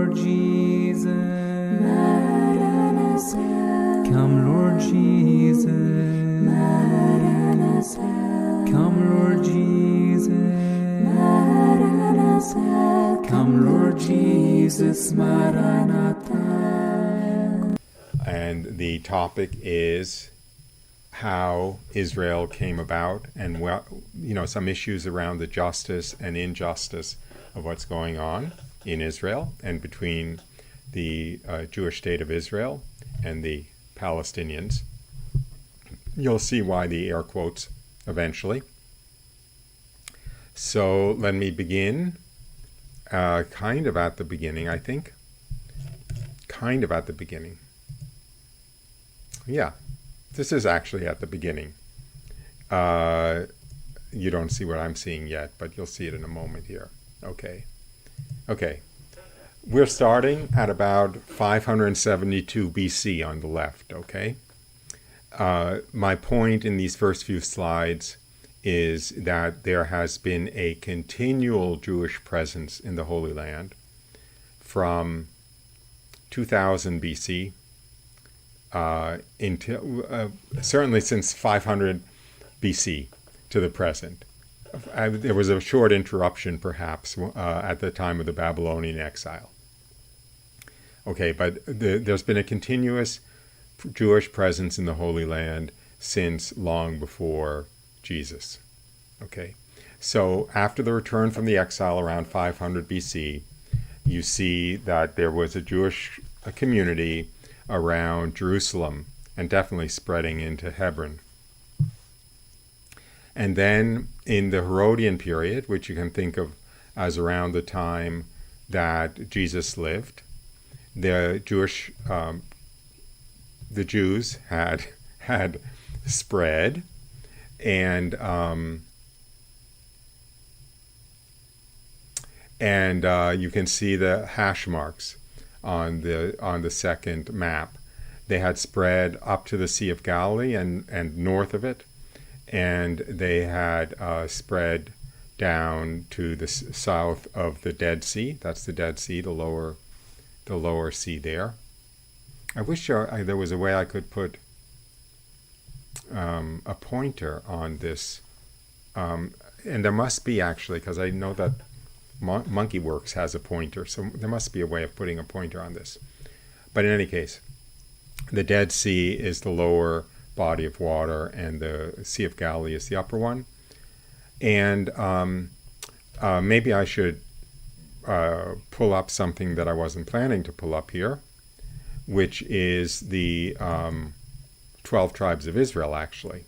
Lord Jesus. Maranatha. Come, Lord Jesus. Maranatha. Come, Lord Jesus. Maranatha. Come, Lord Jesus. Maranatha. And the topic is how Israel came about, and some issues around the justice and injustice of what's going on in Israel and between the Jewish state of Israel and the Palestinians. You'll see why the air quotes eventually. So let me begin kind of at the beginning, I think. Kind of at the beginning. Yeah, this is actually at the beginning. You don't see what I'm seeing yet, but you'll see it in a moment here. Okay. We're starting at about 572 BC on the left, okay? My point in these first few slides is that there has been a continual Jewish presence in the Holy Land from 2000 BC until certainly since 500 BC to the present. There was a short interruption, perhaps, at the time of the Babylonian exile. Okay, but there's been a continuous Jewish presence in the Holy Land since long before Jesus. Okay, so after the return from the exile around 500 BC, you see that there was a Jewish community around Jerusalem and definitely spreading into Hebron. And then in the Herodian period, which you can think of as around the time that Jesus lived, the Jews had spread, and you can see the hash marks on the second map. They had spread up to the Sea of Galilee and north of it, and they had spread down to the south of the Dead Sea. That's the Dead Sea, the lower sea there. I wish there was a way I could put a pointer on this, and there must be, actually, because I know that MonkeyWorks has a pointer, so there must be a way of putting a pointer on this. But in any case, the Dead Sea is the lower body of water, and the Sea of Galilee is the upper one. And maybe I should pull up something that I wasn't planning to pull up here, which is the 12 tribes of Israel, actually,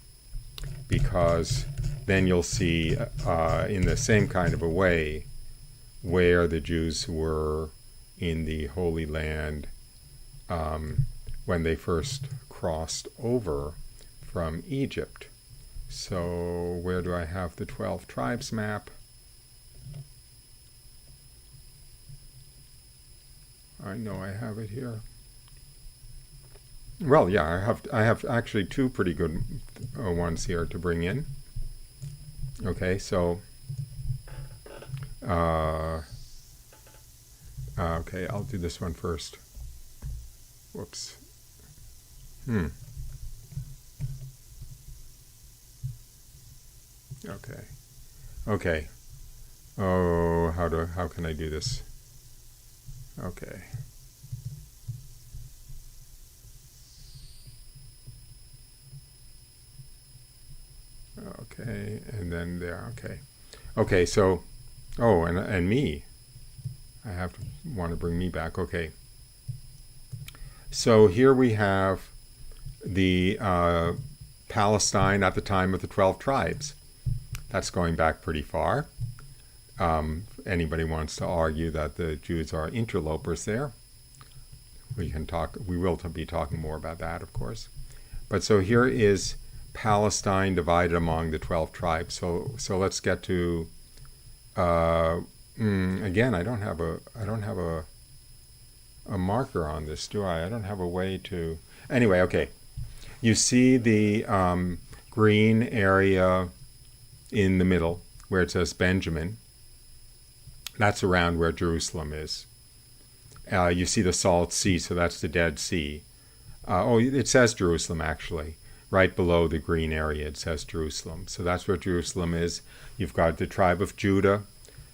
because then you'll see in the same kind of a way where the Jews were in the Holy Land when they first crossed over from Egypt. So where do I have the 12 tribes map? I know I have it here. Well, yeah, I have actually two pretty good ones here to bring in. Okay, so okay, I'll do this one first. Whoops. Okay. Oh, how can I do this? Okay. Okay, and then there. Okay. So, and me. I want to bring me back. Okay. So here we have the Palestine at the time of the 12 tribes. That's going back pretty far. Anybody wants to argue that the Jews are interlopers there, we will be talking more about that, of course. But so here is Palestine divided among the 12 tribes. So let's get to again. I don't have a marker on this, do I? I don't have a way to. Anyway, okay. You see the green area in the middle where it says Benjamin. That's around where Jerusalem is. You see the Salt Sea, so that's the Dead Sea. It says Jerusalem, actually. Right below the green area, it says Jerusalem. So that's where Jerusalem is. You've got the tribe of Judah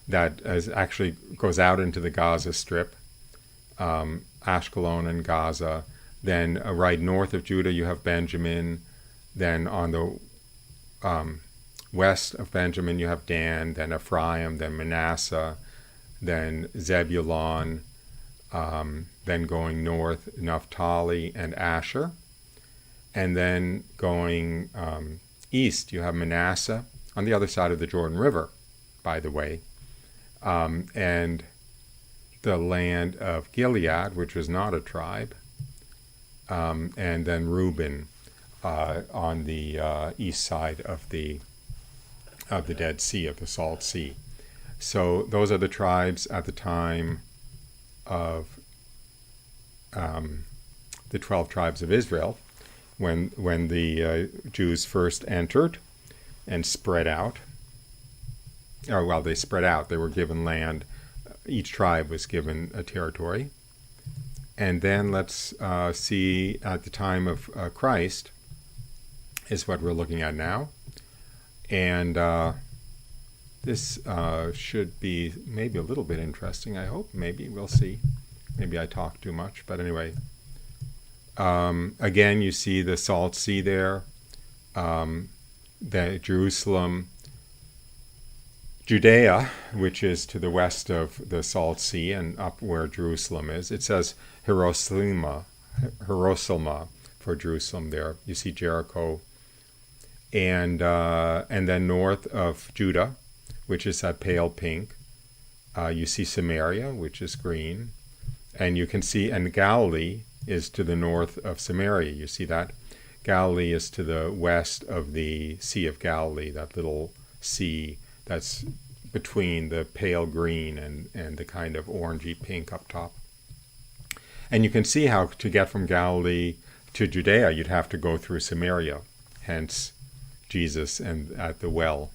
that actually goes out into the Gaza Strip, Ashkelon and Gaza. Then right north of Judah, you have Benjamin. Then on the west of Benjamin, you have Dan, then Ephraim, then Manasseh, then Zebulon, then going north, Naphtali and Asher. And then going east, you have Manasseh on the other side of the Jordan River, by the way, and the land of Gilead, which was not a tribe, and then Reuben on the east side of the Dead Sea, of the Salt Sea. So those are the tribes at the time of the 12 tribes of Israel, when the Jews first entered and spread out. They spread out. They were given land. Each tribe was given a territory. And then let's see, at the time of Christ is what we're looking at now. And this should be maybe a little bit interesting, I hope. Maybe. We'll see. Maybe I talk too much. But anyway, again, you see the Salt Sea there, the Jerusalem, Judea, which is to the west of the Salt Sea and up where Jerusalem is. It says Hiroshima for Jerusalem there. You see Jericho. And then north of Judah, which is that pale pink, you see Samaria, which is green. And you can see, and Galilee is to the north of Samaria. You see that? Galilee is to the west of the Sea of Galilee, that little sea that's between the pale green and the kind of orangey pink up top. And you can see how to get from Galilee to Judea, you'd have to go through Samaria, hence Jesus and at the well,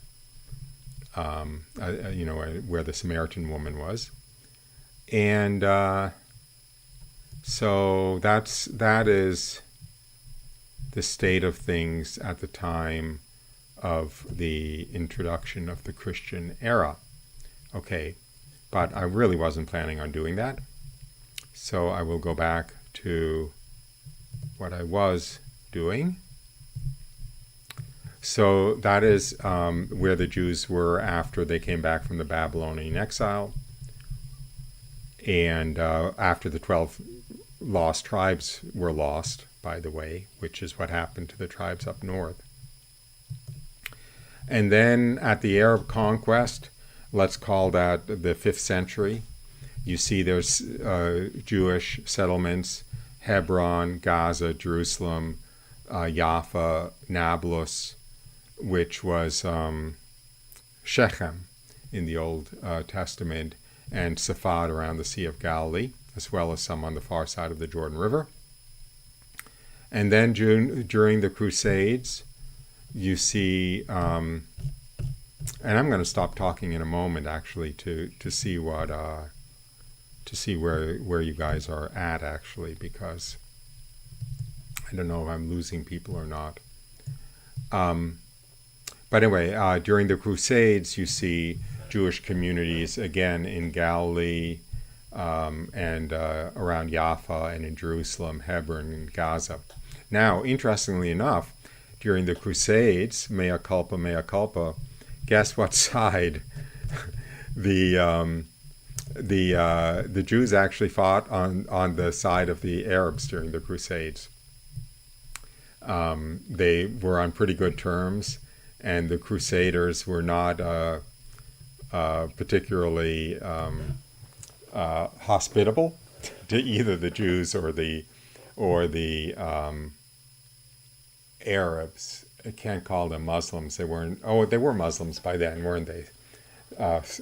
where the Samaritan woman was. And so that is the state of things at the time of the introduction of the Christian era. Okay, but I really wasn't planning on doing that. So I will go back to what I was doing. So that is where the Jews were after they came back from the Babylonian exile. And after the 12 lost tribes were lost, by the way, which is what happened to the tribes up north. And then at the Arab conquest, let's call that the 5th century, you see there's Jewish settlements, Hebron, Gaza, Jerusalem, Jaffa, Nablus, which was Shechem in the Old Testament, and Safad around the Sea of Galilee, as well as some on the far side of the Jordan River. And then during the Crusades, you see, and I'm going to stop talking in a moment, actually, to see what to see where you guys are at, actually, because I don't know if I'm losing people or not. But anyway, during the Crusades, you see Jewish communities again in Galilee and around Jaffa and in Jerusalem, Hebron, and Gaza. Now, interestingly enough, during the Crusades, mea culpa, guess what side the Jews actually fought on the side of the Arabs during the Crusades. They were on pretty good terms, and the Crusaders were not particularly hospitable to either the Jews or the Arabs. I can't call them Muslims. They weren't. Oh, they were Muslims by then, weren't they?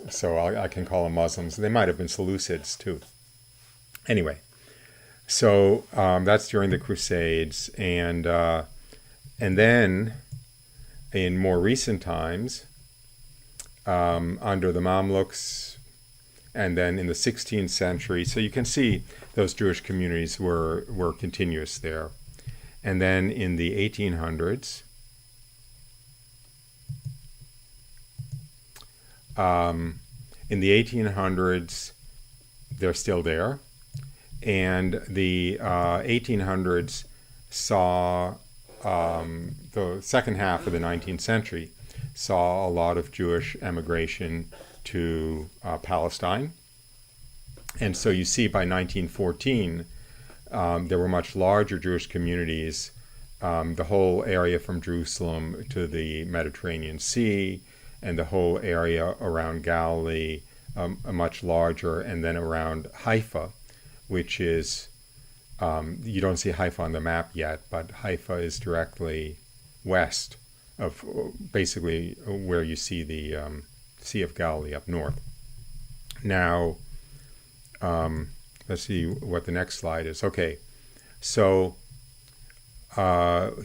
So I can call them Muslims. They might have been Seleucids too. Anyway, so that's during the Crusades, and then in more recent times, under the Mamluks, And then in the 16th century, so you can see those Jewish communities were continuous there. And then in the 1800s, they're still there. And the 1800s saw the second half of the 19th century saw a lot of Jewish emigration to Palestine. And so you see by 1914, there were much larger Jewish communities, the whole area from Jerusalem to the Mediterranean Sea, and the whole area around Galilee, much larger, and then around Haifa, which is, you don't see Haifa on the map yet, but Haifa is directly west of basically where you see the Sea of Galilee up north. Now, let's see what the next slide is. Okay, so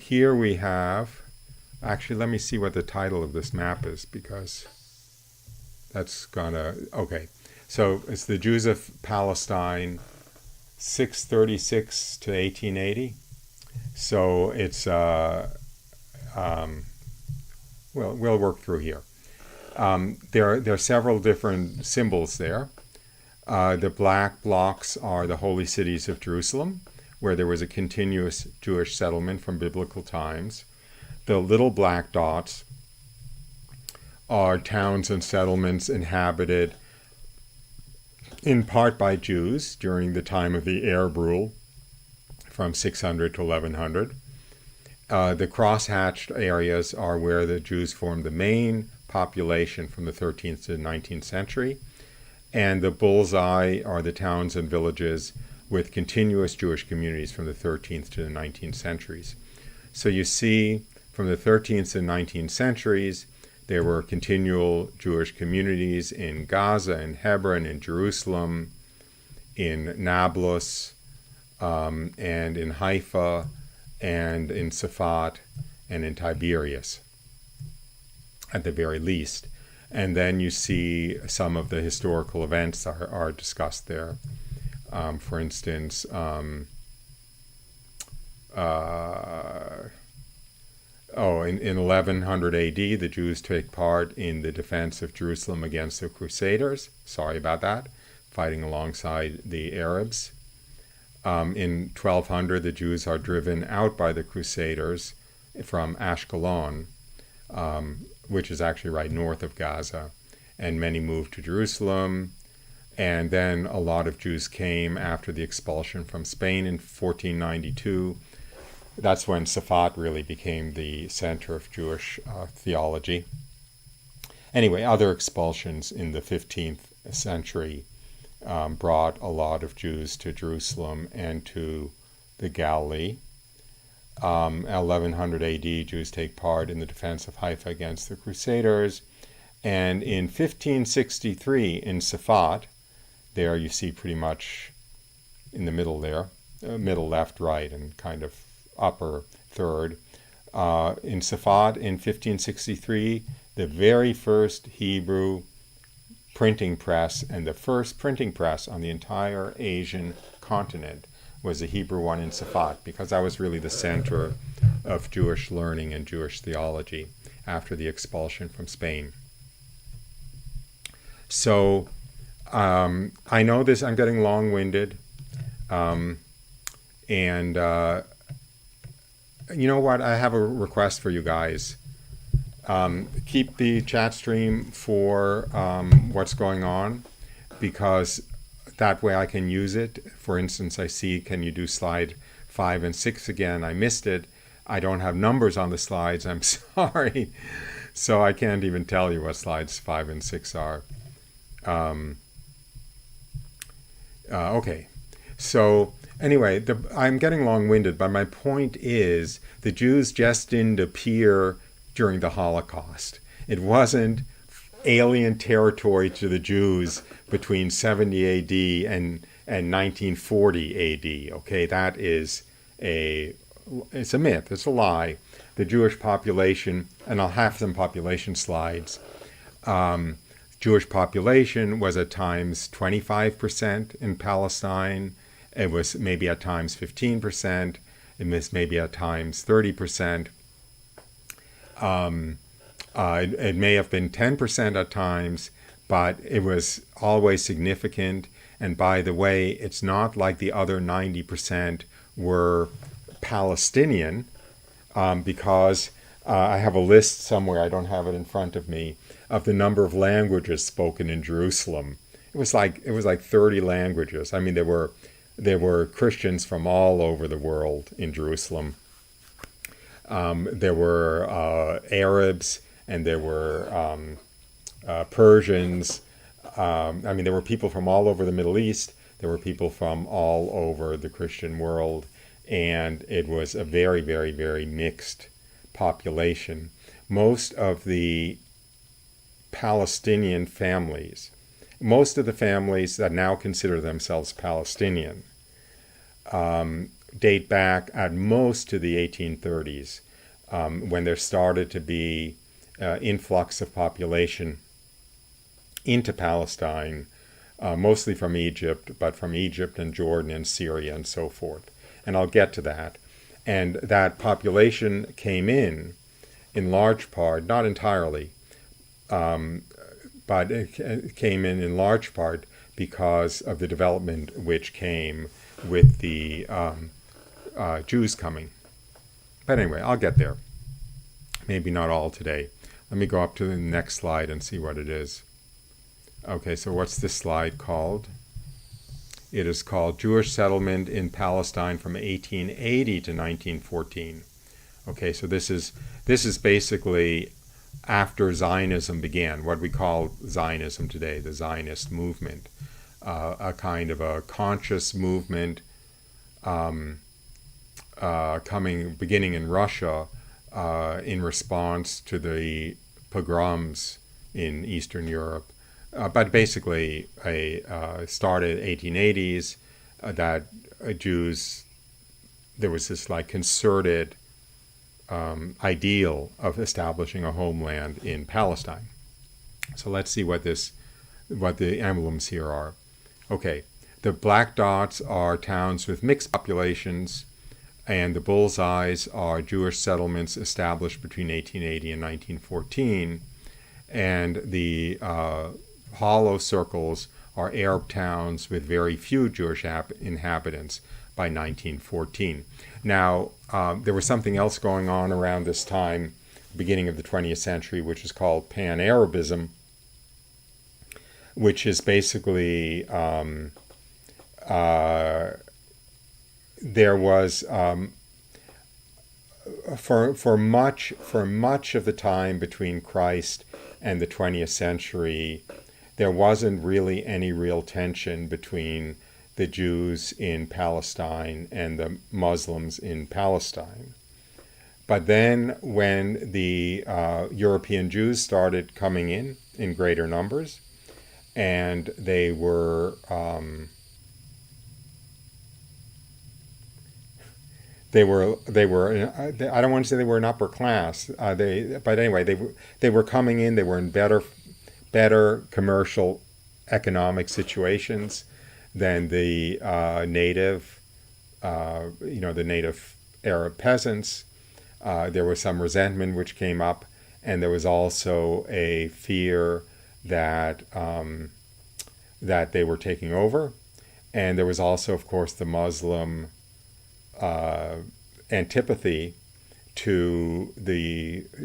here we have, actually let me see what the title of this map is, because that's gonna, okay. So it's the Jews of Palestine, 636 to 1880. So it's, we'll work through here. There are several different symbols there. The black blocks are the holy cities of Jerusalem, where there was a continuous Jewish settlement from biblical times. The little black dots are towns and settlements inhabited in part by Jews during the time of the Arab rule from 600 to 1100. The cross-hatched areas are where the Jews formed the main population from the 13th to the 19th century. And the bullseye are the towns and villages with continuous Jewish communities from the 13th to the 19th centuries. So you see, from the 13th to the 19th centuries, there were continual Jewish communities in Gaza, in Hebron, in Jerusalem, in Nablus, and in Haifa, and in Safat, and in Tiberias, at the very least. And then you see some of the historical events are discussed there. For instance, in 1100 AD, the Jews take part in the defense of Jerusalem against the Crusaders. Sorry about that. Fighting alongside the Arabs. In 1200, the Jews are driven out by the Crusaders from Ashkelon, which is actually right north of Gaza, and many moved to Jerusalem. And then a lot of Jews came after the expulsion from Spain in 1492. That's when Safat really became the center of Jewish theology. Anyway, other expulsions in the 15th century brought a lot of Jews to Jerusalem and to the Galilee. 1100 AD, Jews take part in the defense of Haifa against the Crusaders. And in 1563 in Safat, there you see pretty much in the middle there, middle, left, right, and kind of upper third. In Safat in 1563, the very first Hebrew printing press and the first printing press on the entire Asian continent was a Hebrew one in Safat, because that was really the center of Jewish learning and Jewish theology after the expulsion from Spain. So I know this, I'm getting long-winded, and you know what, I have a request for you guys. Keep the chat stream for what's going on, because that way I can use it. For instance, I see, can you do slide 5 and 6 again? I missed it. I don't have numbers on the slides. I'm sorry. So I can't even tell you what slides 5 and 6 are. Okay. So anyway, I'm getting long-winded, but my point is the Jews just didn't appear during the Holocaust. It wasn't alien territory to the Jews between 70 AD and 1940 AD. Okay, that is it's a myth, it's a lie. The Jewish population, and I'll have some population slides, Jewish population was at times 25% in Palestine. It was maybe at times 15%. It was maybe at times 30%. It may have been 10% at times, but it was always significant. And by the way, it's not like the other 90% were Palestinian, because I have a list somewhere, I don't have it in front of me, of the number of languages spoken in Jerusalem. It was like 30 languages. I mean, there were Christians from all over the world in Jerusalem. There were Arabs, and there were Persians. I mean, there were people from all over the Middle East. There were people from all over the Christian world. And it was a very, very, very mixed population. Most of the Palestinian families, most of the families that now consider themselves Palestinian, date back at most to the 1830s, when there started to be influx of population into Palestine, mostly from Egypt, but from Egypt and Jordan and Syria and so forth. And I'll get to that. And that population came in large part, not entirely, but it came in large part because of the development which came with the Jews coming. But anyway, I'll get there. Maybe not all today. Let me go up to the next slide and see what it is. Okay, so what's this slide called? It is called Jewish Settlement in Palestine from 1880 to 1914. Okay, so this is basically after Zionism began, what we call Zionism today, the Zionist movement, a kind of a conscious movement beginning in Russia in response to the pogroms in Eastern Europe. But basically, started 1880s, that Jews, there was this like concerted ideal of establishing a homeland in Palestine. So let's see what the emblems here are. Okay, the black dots are towns with mixed populations, and the bullseyes are Jewish settlements established between 1880 and 1914, and the hollow circles are Arab towns with very few Jewish inhabitants by 1914. Now, there was something else going on around this time, beginning of the 20th century, which is called Pan-Arabism, which is basically there was for much of the time between Christ and the 20th century, there wasn't really any real tension between the Jews in Palestine and the Muslims in Palestine. But then when the European Jews started coming in greater numbers, and they were I don't want to say they were an upper class. But anyway, they were coming in. They were in better commercial economic situations than the native Arab peasants. There was some resentment which came up, and there was also a fear that that they were taking over, and there was also, of course, the Muslim antipathy to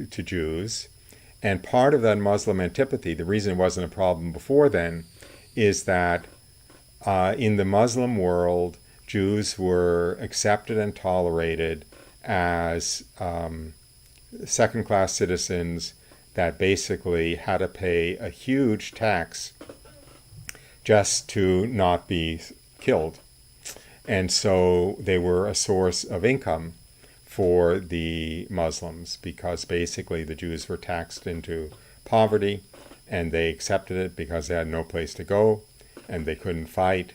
Jews. And part of that Muslim antipathy, the reason it wasn't a problem before then, is that in the Muslim world, Jews were accepted and tolerated as second-class citizens that basically had to pay a huge tax just to not be killed. And so they were a source of income for the Muslims, because basically the Jews were taxed into poverty, and they accepted it because they had no place to go and they couldn't fight.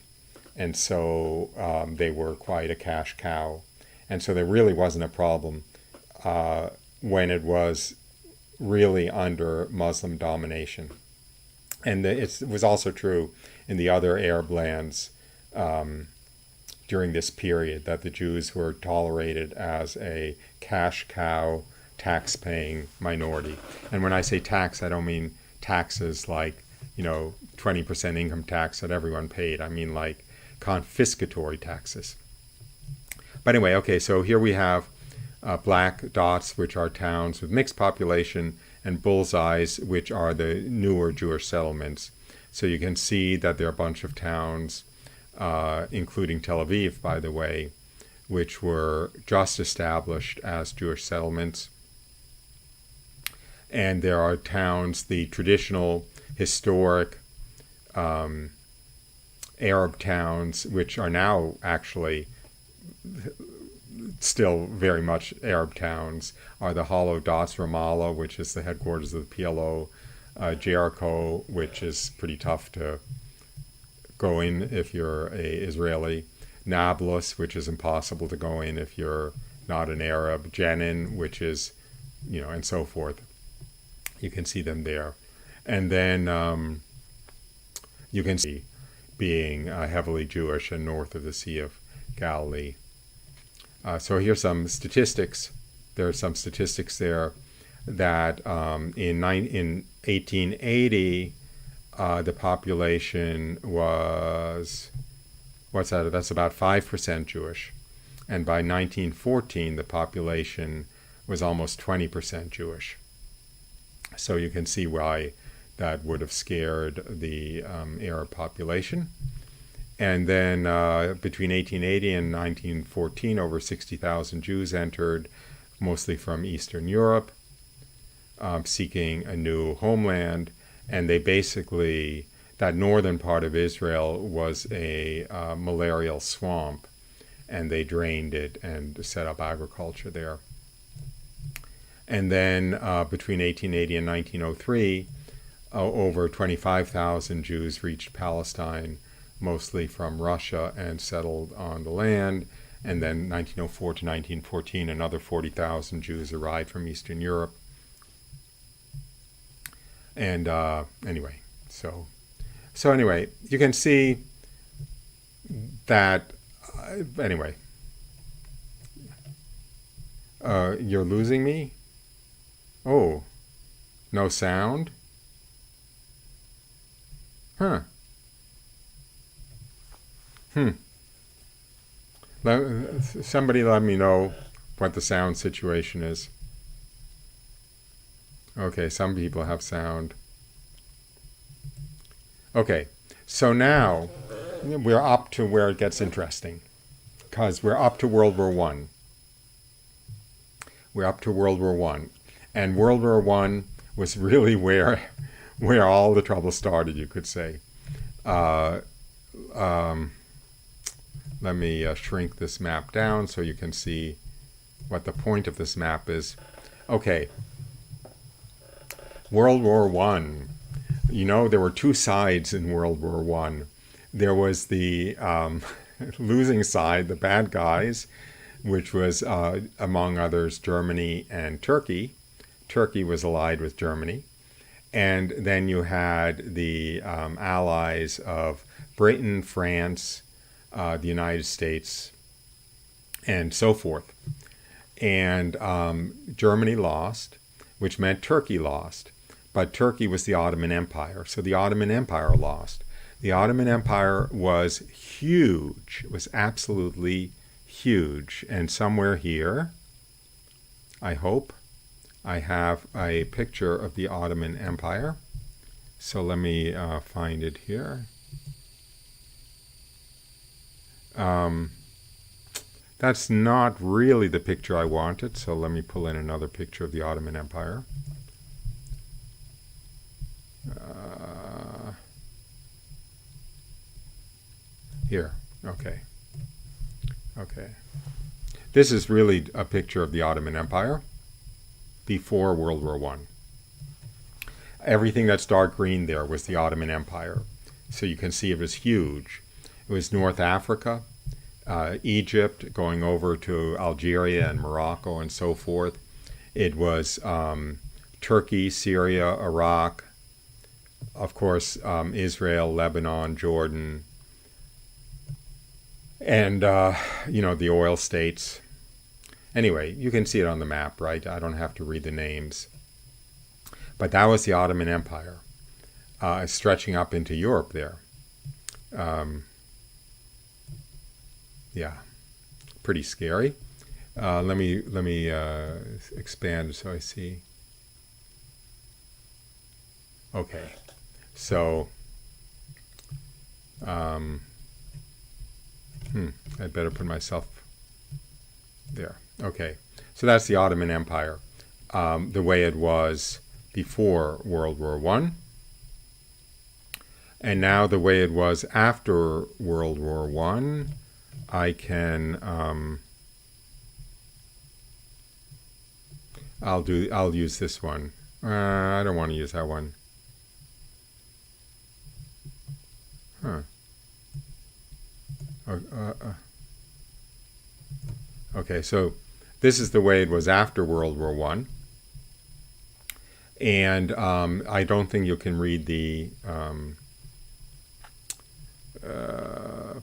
And so they were quite a cash cow. And so there really wasn't a problem when it was really under Muslim domination. And it was also true in the other Arab lands during this period, that the Jews were tolerated as a cash cow, tax-paying minority. And when I say tax, I don't mean taxes like, 20% income tax that everyone paid. I mean like confiscatory taxes. But anyway, okay, so here we have black dots, which are towns with mixed population, and bullseyes, which are the newer Jewish settlements. So you can see that there are a bunch of towns, including Tel Aviv, by the way, which were just established as Jewish settlements. And there are towns, the traditional, historic Arab towns, which are now actually still very much Arab towns, are the hollow dots. Ramallah, which is the headquarters of the PLO, Jericho, which is pretty tough to go in if you're a Israeli, Nablus, which is impossible to go in if you're not an Arab, Jenin, which is, and so forth. You can see them there. And then you can see being heavily Jewish and north of the Sea of Galilee. So here's some statistics. There are some statistics there that in 1880, the population was, what's that? That's about 5% Jewish. And by 1914, the population was almost 20% Jewish. So you can see why that would have scared the Arab population. And then between 1880 and 1914, over 60,000 Jews entered, mostly from Eastern Europe, seeking a new homeland. And they basically, that northern part of Israel was a malarial swamp, and they drained it and set up agriculture there. And then between 1880 and 1903, over 25,000 Jews reached Palestine, mostly from Russia, and settled on the land. And then 1904 to 1914, another 40,000 Jews arrived from Eastern Europe. And anyway, so anyway, you can see that, anyway, you're losing me? Oh, no sound? Huh. Somebody let me know what the sound situation is. Okay, some people have sound. Okay, so now we're up to where it gets interesting, because we're up to World War I. We're up to World War I. And World War I was really where all the trouble started, you could say. Let me shrink this map down so you can see what the point of this map is. Okay. World War I. There were two sides in World War I. There was the losing side, the bad guys, which was, among others, Germany and Turkey. Turkey was allied with Germany. And then you had the allies of Britain, France, the United States, and so forth. And Germany lost, which meant Turkey lost. But Turkey was the Ottoman Empire, so the Ottoman Empire lost. The Ottoman Empire was huge. It was absolutely huge. And somewhere here, I hope, I have a picture of the Ottoman Empire. So let me find it here. That's not really the picture I wanted, so let me pull in another picture of the Ottoman Empire. Here, okay. This is really a picture of the Ottoman Empire before World War I. Everything that's dark green there was the Ottoman Empire. So you can see it was huge. It was North Africa, Egypt, going over to Algeria and Morocco and so forth. It was Turkey, Syria, Iraq, of course, Israel, Lebanon, Jordan, and, the oil states. Anyway, you can see it on the map, right? I don't have to read the names. But that was the Ottoman Empire, stretching up into Europe there. Yeah, pretty scary. Let me expand so I see. Okay, so I'd better put myself there. Okay, so that's the Ottoman Empire, the way it was before World War I, and now the way it was after World War I can I'll use this one. I don't want to use that one. Okay, so this is the way it was after World War I. And I don't think you can read the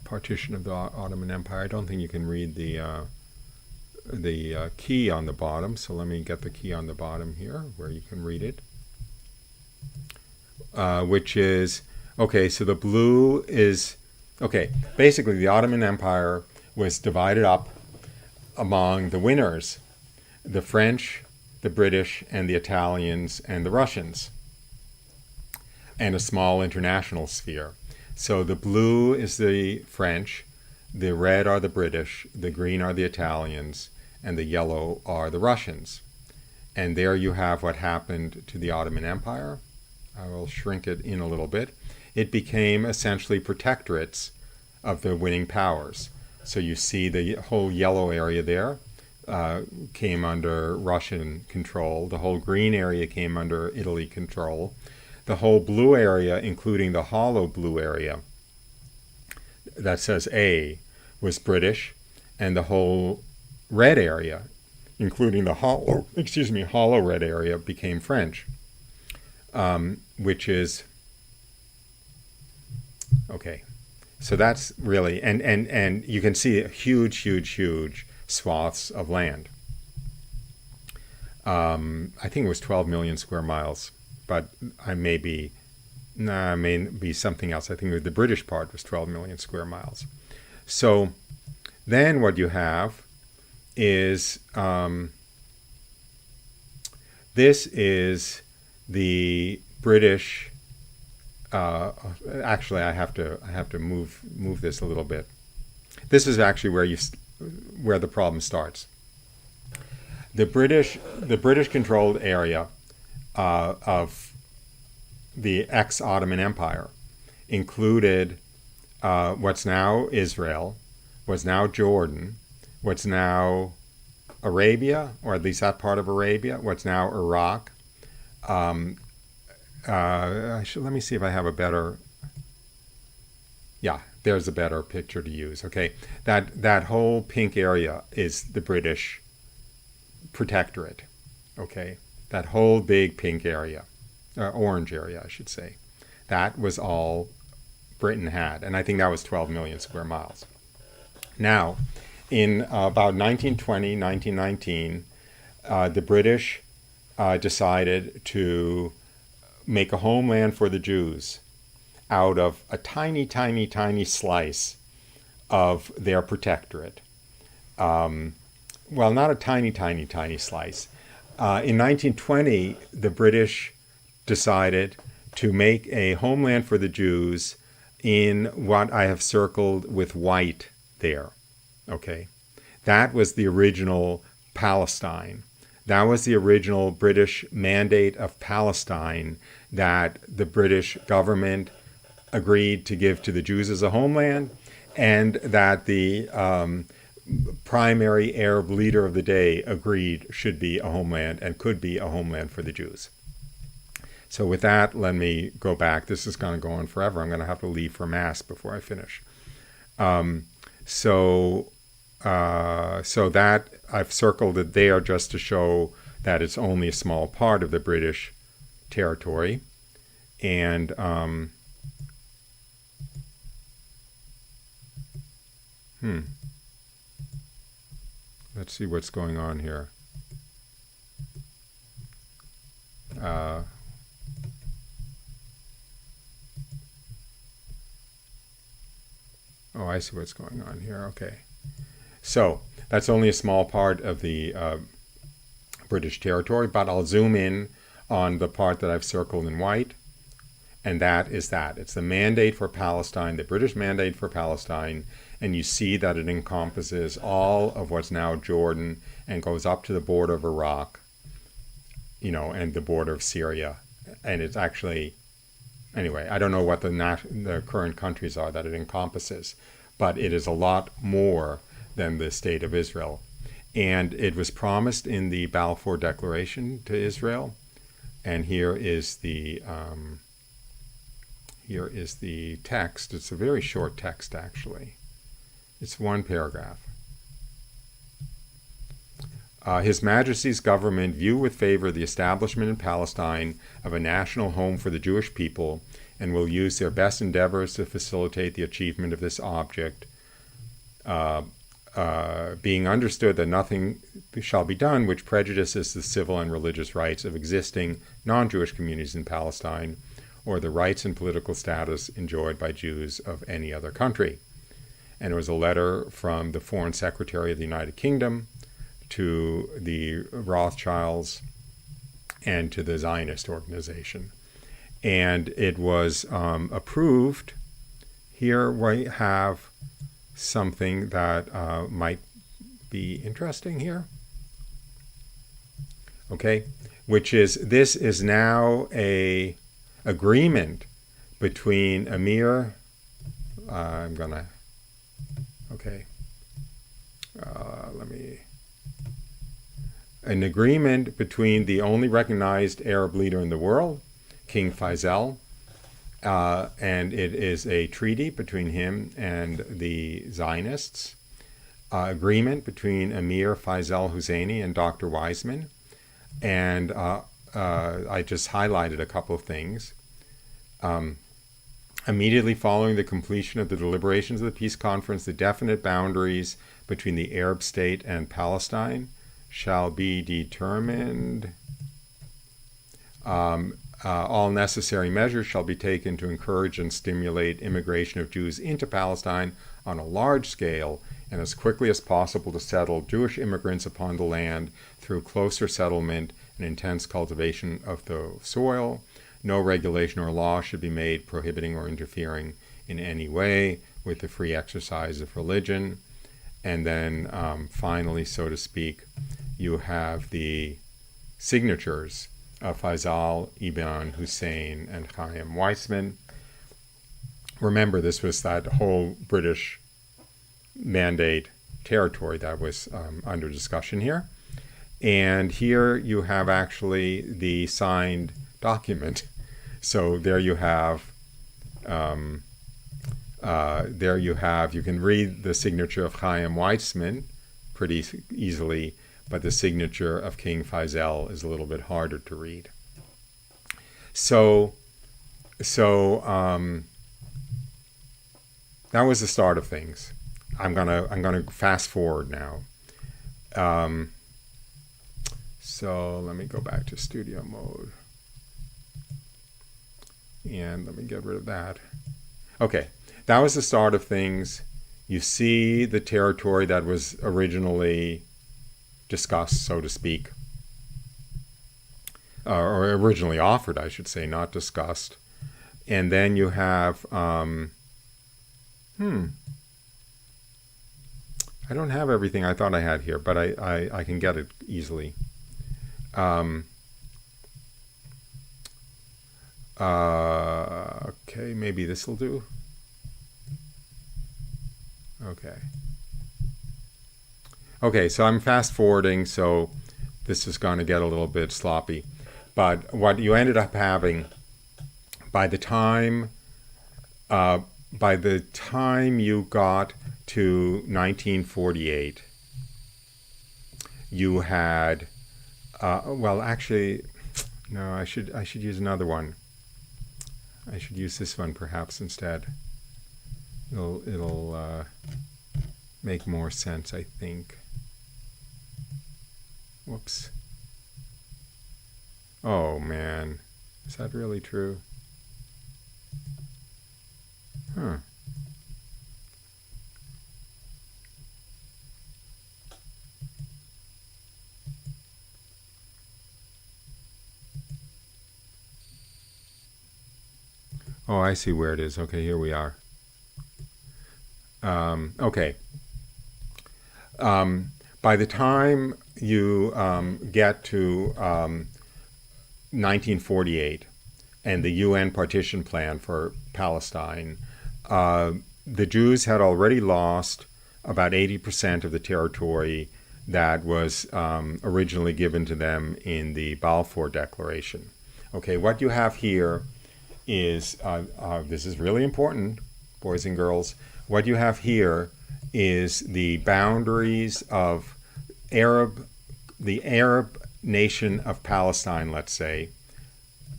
partition of the Ottoman Empire. I don't think you can read the key on the bottom. So let me get the key on the bottom here where you can read it. Which is, okay, so the blue is, okay, basically the Ottoman Empire was divided up among the winners, the French, the British, and the Italians, and the Russians, and a small international sphere. So the blue is the French, the red are the British, the green are the Italians, and the yellow are the Russians. And there you have what happened to the Ottoman Empire. I will shrink it in a little bit. It became essentially protectorates of the winning powers. So you see the whole yellow area there came under Russian control. The whole green area came under Italy control. The whole blue area, including the hollow blue area that says A, was British, and the whole red area, including the hollow red area, became French, which is okay. So that's really, and you can see huge swaths of land. I think it was 12 million square miles, but I may be something else. I think the British part was 12 million square miles. So then what you have is, this is the British. Actually, I have to move this a little bit. This is actually where the problem starts. The British controlled area of the ex-Ottoman Empire included what's now Israel, what's now Jordan, what's now Arabia, or at least that part of Arabia, what's now Iraq. Let me see if I have a better. Yeah, there's a better picture to use. Okay, that whole pink area is the British protectorate. Okay, that whole big pink area, orange area, I should say, that was all Britain had, and I think that was 12 million square miles. Now, in about 1920, 1919, the British decided to make a homeland for the Jews out of a tiny slice of their protectorate. Well, not a tiny slice. In 1920, the British decided to make a homeland for the Jews in what I have circled with white there. Okay, that was the original Palestine. That was the original British mandate of Palestine that the British government agreed to give to the Jews as a homeland, and that the primary Arab leader of the day agreed should be a homeland and could be a homeland for the Jews. So with that, let me go back. This is going to go on forever. I'm going to have to leave for Mass before I finish. So that I've circled it there just to show that it's only a small part of the British territory. And let's see what's going on here. Oh, I see what's going on here. Okay. So that's only a small part of the British territory, but I'll zoom in on the part that I've circled in white, and that is that. It's the mandate for Palestine, the British mandate for Palestine, and you see that it encompasses all of what's now Jordan and goes up to the border of Iraq, and the border of Syria. And it's actually, anyway, I don't know what the current countries are that it encompasses, but it is a lot more than the state of Israel. And it was promised in the Balfour Declaration to Israel. And here is the text. It's a very short text, actually. It's one paragraph. His Majesty's government view with favor the establishment in Palestine of a national home for the Jewish people and will use their best endeavors to facilitate the achievement of this object, being understood that nothing shall be done which prejudices the civil and religious rights of existing non-Jewish communities in Palestine or the rights and political status enjoyed by Jews of any other country. And it was a letter from the Foreign Secretary of the United Kingdom to the Rothschilds and to the Zionist organization. And it was approved. Here we have something that might be interesting here. Okay, which is this is now a agreement between Amir. An agreement between the only recognized Arab leader in the world, King Faisal, and it is a treaty between him and the Zionists, agreement between Emir Faisal Husseini and Dr. Weizmann, and I just highlighted a couple of things. Immediately following the completion of the deliberations of the peace conference, the definite boundaries between the Arab state and Palestine shall be determined. All necessary measures shall be taken to encourage and stimulate immigration of Jews into Palestine on a large scale and as quickly as possible to settle Jewish immigrants upon the land through closer settlement and intense cultivation of the soil. No regulation or law should be made prohibiting or interfering in any way with the free exercise of religion. And then finally, so to speak, you have the signatures of Faisal ibn Hussein and Chaim Weizmann. Remember, this was that whole British mandate territory that was under discussion here. And here you have actually the signed document. So there you have, you can read the signature of Chaim Weizmann pretty easily, but the signature of King Faisal is a little bit harder to read. So that was the start of things. I'm gonna fast forward now. So let me go back to studio mode. And let me get rid of that. Okay, that was the start of things. You see the territory that was originally discussed, so to speak, or originally offered, I should say, not discussed. And then you have, I don't have everything I thought I had here, but I can get it easily. Okay, maybe this will do. Okay, so I'm fast forwarding, so this is going to get a little bit sloppy. But what you ended up having by the time you got to 1948, you had well, actually, no, I should use another one. I should use this one perhaps instead. It'll make more sense, I think. Whoops. Oh man, is that really true? Huh. Oh, I see where it is. Okay, here we are. Okay. By the time you get to 1948 and the UN partition plan for Palestine, the Jews had already lost about 80% of the territory that was originally given to them in the Balfour Declaration. Okay, what you have here is, this is really important, boys and girls, what you have here is the boundaries of the Arab nation of Palestine, let's say.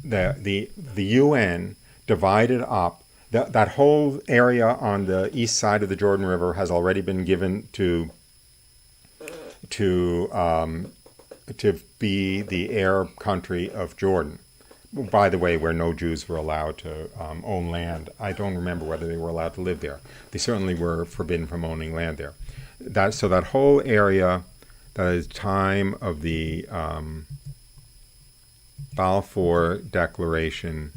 The UN divided up, that whole area on the east side of the Jordan River has already been given to be the Arab country of Jordan. By the way, where no Jews were allowed to own land. I don't remember whether they were allowed to live there. They certainly were forbidden from owning land there. So that whole area, that is time of the Balfour Declaration,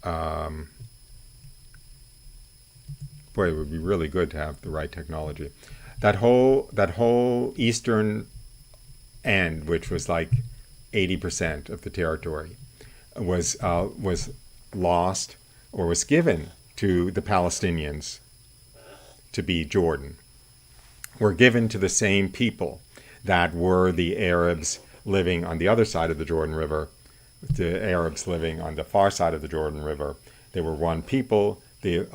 boy, it would be really good to have the right technology. That whole eastern end, which was like 80% of the territory, was lost or was given to the Palestinians to be Jordan, were given to the same people that were the Arabs living on the other side of the Jordan River, the Arabs living on the far side of the Jordan River. They were one people. The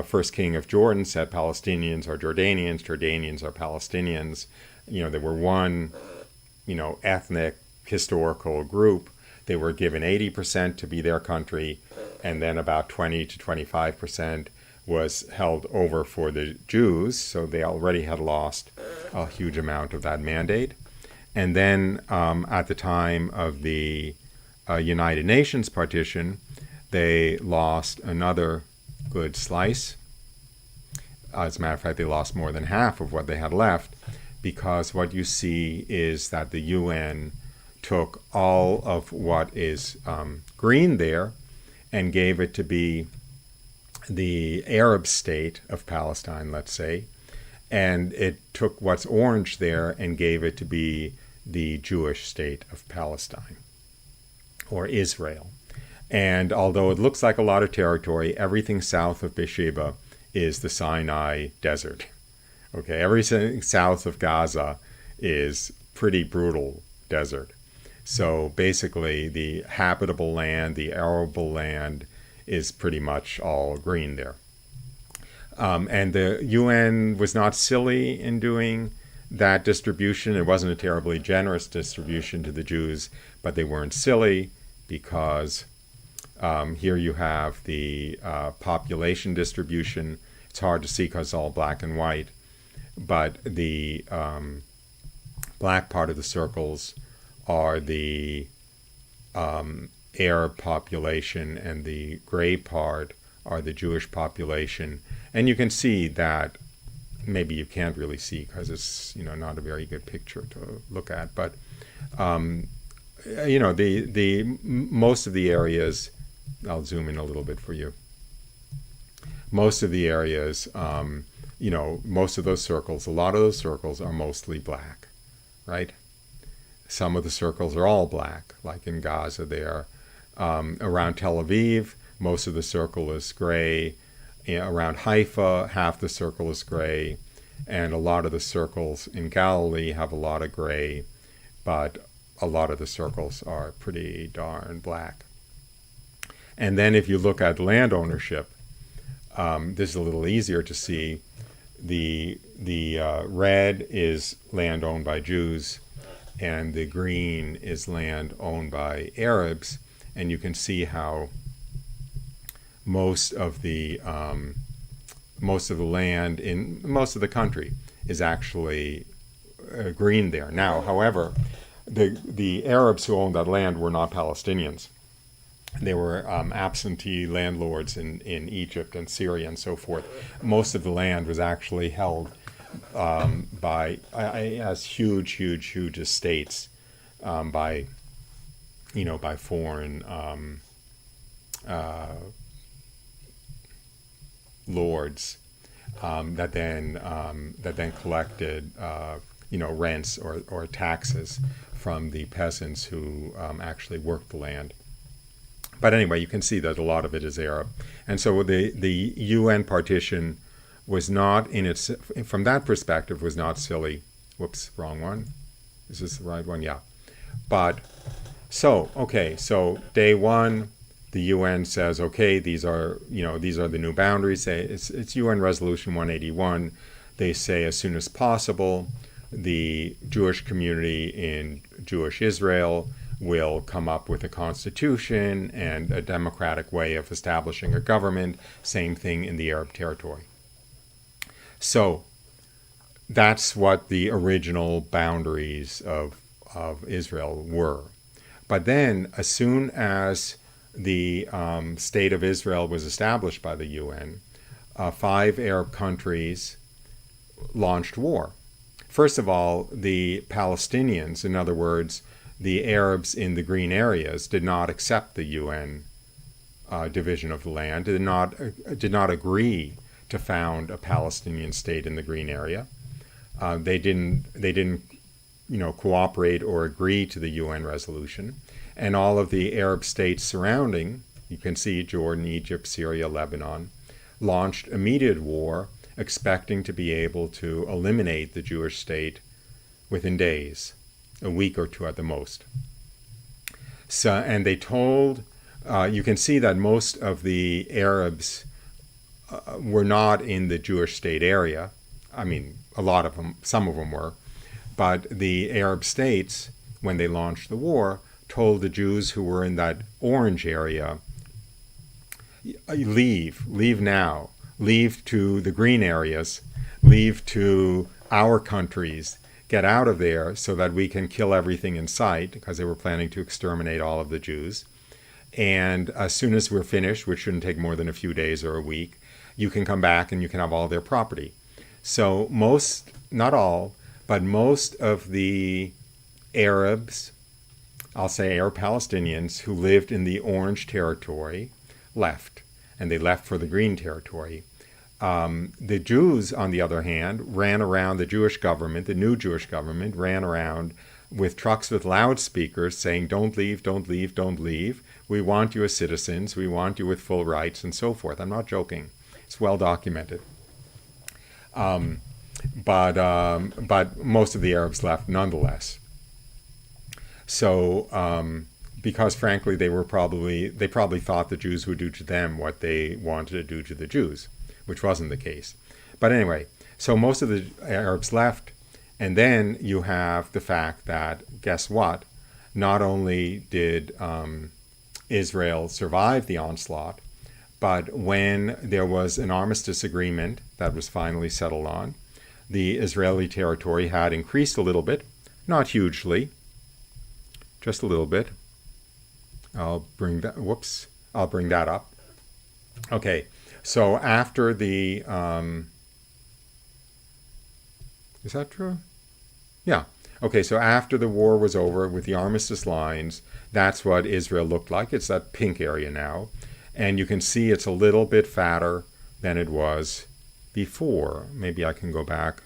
first king of Jordan said Palestinians are Jordanians, Jordanians are Palestinians. They were one, ethnic, historical group. They were given 80% to be their country, and then about 20 to 25% was held over for the Jews, so they already had lost a huge amount of that mandate. And then at the time of the United Nations partition, they lost another good slice. As a matter of fact, they lost more than half of what they had left, because what you see is that the UN took all of what is green there and gave it to be the Arab state of Palestine, let's say, and it took what's orange there and gave it to be the Jewish state of Palestine, or Israel. And although it looks like a lot of territory, everything south of Beersheba is the Sinai desert. Okay, everything south of Gaza is pretty brutal desert. So basically the habitable land, the arable land, is pretty much all green there. And the UN was not silly in doing that distribution. It wasn't a terribly generous distribution to the Jews, but they weren't silly, because here you have the population distribution. It's hard to see because it's all black and white, but the black part of the circles are the Arab population, and the gray part are the Jewish population. And you can see that, maybe you can't really see because it's not a very good picture to look at, but the most of the areas, I'll zoom in a little bit for you. Most of the areas, most of those circles, a lot of those circles are mostly black, right? Some of the circles are all black, like in Gaza there. Around Tel Aviv, most of the circle is gray. Around Haifa, half the circle is gray. And a lot of the circles in Galilee have a lot of gray, but a lot of the circles are pretty darn black. And then if you look at land ownership, this is a little easier to see. The red is land owned by Jews, and the green is land owned by Arabs. And you can see how most of the land in most of the country is actually green there. Now, however, the Arabs who owned that land were not Palestinians. They were absentee landlords in Egypt and Syria and so forth. Most of the land was actually held as huge estates by foreign lords that then collected rents or taxes from the peasants who actually worked the land. But anyway, you can see that a lot of it is Arab. And so the UN partition was not, from that perspective, was not silly. Whoops, wrong one. Is this the right one? Yeah. But, so day one, the UN says, okay, these are the new boundaries. It's UN Resolution 181. They say as soon as possible, the Jewish community in Jewish Israel will come up with a constitution and a democratic way of establishing a government. Same thing in the Arab territory. So that's what the original boundaries of Israel were. But then, as soon as the State of Israel was established by the UN, 5 Arab countries launched war. First of all, the Palestinians, in other words, the Arabs in the green areas, did not accept the UN division of the land, did not agree to found a Palestinian state in the green area. They didn't cooperate or agree to the UN resolution. And all of the Arab states surrounding, you can see Jordan, Egypt, Syria, Lebanon, launched immediate war, expecting to be able to eliminate the Jewish state within days, a week or two at the most. So, and they told, you can see that most of the Arabs were not in the Jewish state area. I mean, a lot of them, some of them were. But the Arab states, when they launched the war, told the Jews who were in that orange area, leave now, leave to the green areas, leave to our countries, get out of there so that we can kill everything in sight, because they were planning to exterminate all of the Jews. And as soon as we're finished, which shouldn't take more than a few days or a week, you can come back and you can have all their property. So most, not all, but most of the Arabs, I'll say Arab Palestinians, who lived in the orange territory left, and they left for the green territory. The Jews, on the other hand, ran around the Jewish government, the new Jewish government, ran around with trucks with loudspeakers saying, don't leave, don't leave, don't leave. We want you as citizens. We want you with full rights and so forth. I'm not joking. It's well documented. But most of the Arabs left nonetheless. So, because frankly, they probably thought the Jews would do to them what they wanted to do to the Jews, which wasn't the case. But anyway, so most of the Arabs left, and then you have the fact that, guess what? Not only did Israel survive the onslaught, but when there was an armistice agreement that was finally settled on, the Israeli territory had increased a little bit, not hugely, just a little bit. I'll bring that up. Okay, so after the, is that true? Yeah. Okay, so after the war was over with the armistice lines, that's what Israel looked like. It's that pink area now. And you can see it's a little bit fatter than it was before. Maybe I can go back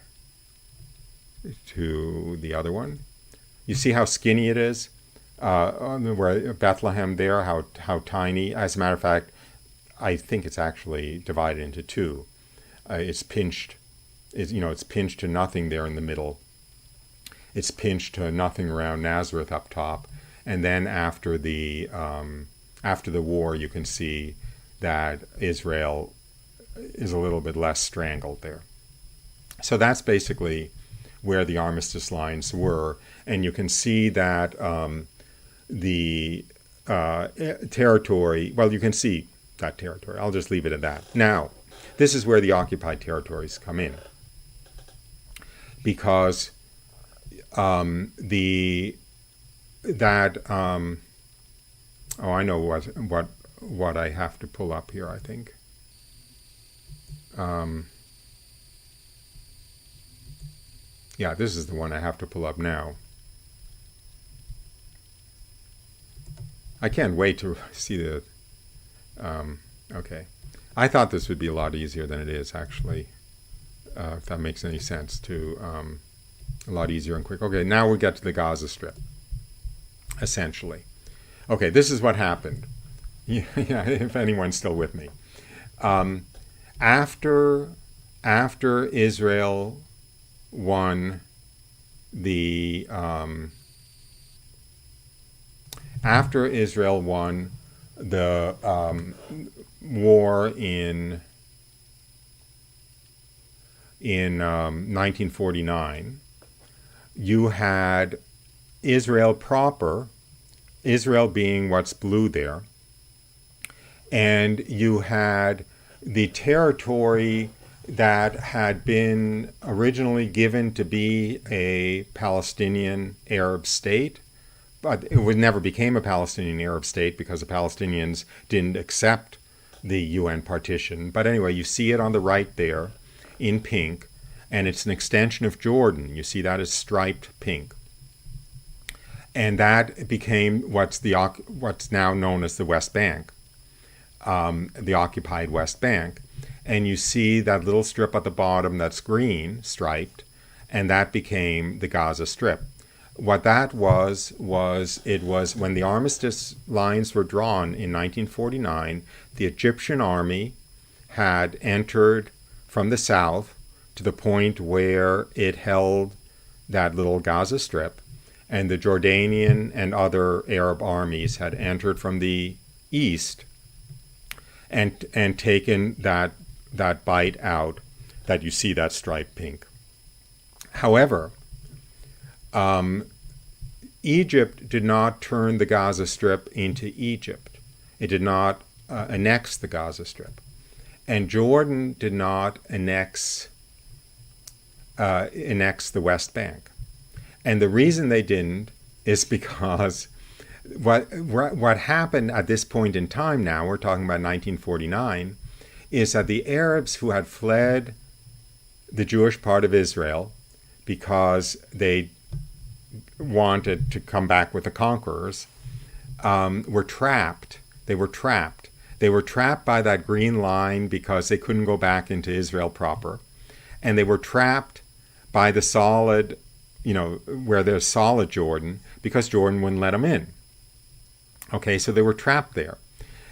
to the other one. You see how skinny it is? Where Bethlehem there, how tiny. As a matter of fact, I think it's actually divided into two. It's pinched. It's pinched to nothing there in the middle. It's pinched to nothing around Nazareth up top. And then after the war, you can see that Israel is a little bit less strangled there. So that's basically where the armistice lines were. And you can see that the territory, well, you can see that territory. I'll just leave it at that. Now, this is where the occupied territories come in, because I know what I have to pull up here, I think. Yeah, this is the one I have to pull up now. I can't wait to see the... okay. I thought this would be a lot easier than it is, actually. If that makes any sense, to a lot easier and quick. Okay, now we get to the Gaza Strip, essentially. Okay, this is what happened. Yeah, if anyone's still with me. After Israel won the war in 1949, you had Israel proper, Israel being what's blue there, and you had the territory that had been originally given to be a Palestinian Arab state, but it never became a Palestinian Arab state because the Palestinians didn't accept the UN partition. But anyway, you see it on the right there in pink, and it's an extension of Jordan. You see that as striped pink. And that became what's now known as the West Bank, the occupied West Bank. And you see that little strip at the bottom that's green, striped, and that became the Gaza Strip. What that was it was when the armistice lines were drawn in 1949, the Egyptian army had entered from the south to the point where it held that little Gaza Strip, and the Jordanian and other Arab armies had entered from the east and taken that bite out that you see that striped pink. However, Egypt did not turn the Gaza Strip into Egypt. It did not annex the Gaza Strip. And Jordan did not annex the West Bank. And the reason they didn't is because what happened at this point in time now, we're talking about 1949, is that the Arabs who had fled the Jewish part of Israel because they wanted to come back with the conquerors, were trapped. They were trapped. They were trapped by that green line because they couldn't go back into Israel proper. And they were trapped by the solid, where there's solid Jordan, because Jordan wouldn't let them in. Okay, so they were trapped there.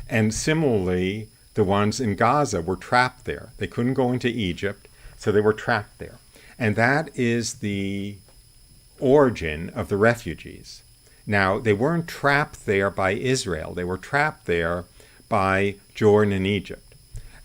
And similarly, the ones in Gaza were trapped there. They couldn't go into Egypt, so they were trapped there. And that is the origin of the refugees. Now, they weren't trapped there by Israel. They were trapped there by Jordan and Egypt.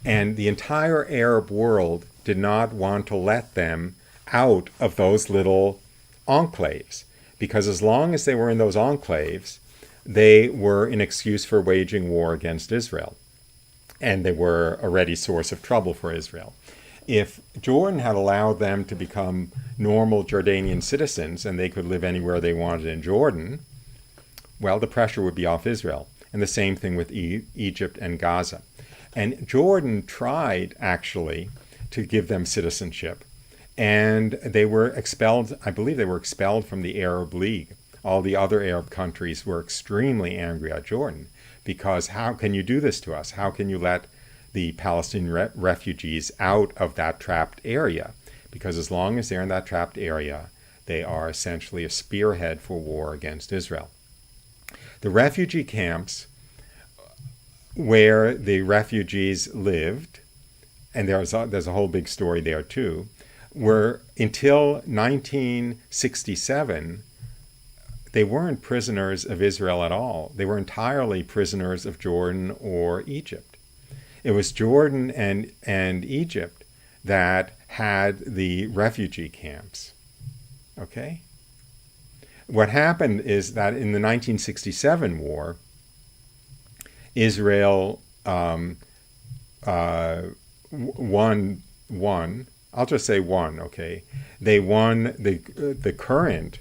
And the entire Arab world did not want to let them out of those little enclaves, because as long as they were in those enclaves, they were an excuse for waging war against Israel. And they were a ready source of trouble for Israel. If Jordan had allowed them to become normal Jordanian citizens and they could live anywhere they wanted in Jordan, well, the pressure would be off Israel. And the same thing with Egypt and Gaza. And Jordan tried, actually, to give them citizenship. And they were expelled, I believe they were expelled from the Arab League. All the other Arab countries were extremely angry at Jordan, because how can you do this to us? How can you let the Palestinian refugees out of that trapped area? Because as long as they're in that trapped area, they are essentially a spearhead for war against Israel. The refugee camps where the refugees lived, and there's a whole big story there too, were until 1967, they weren't prisoners of Israel at all. They were entirely prisoners of Jordan or Egypt. It was Jordan and Egypt that had the refugee camps. Okay? What happened is that in the 1967 war, Israel um, won. I'll just say won. Okay, they won the current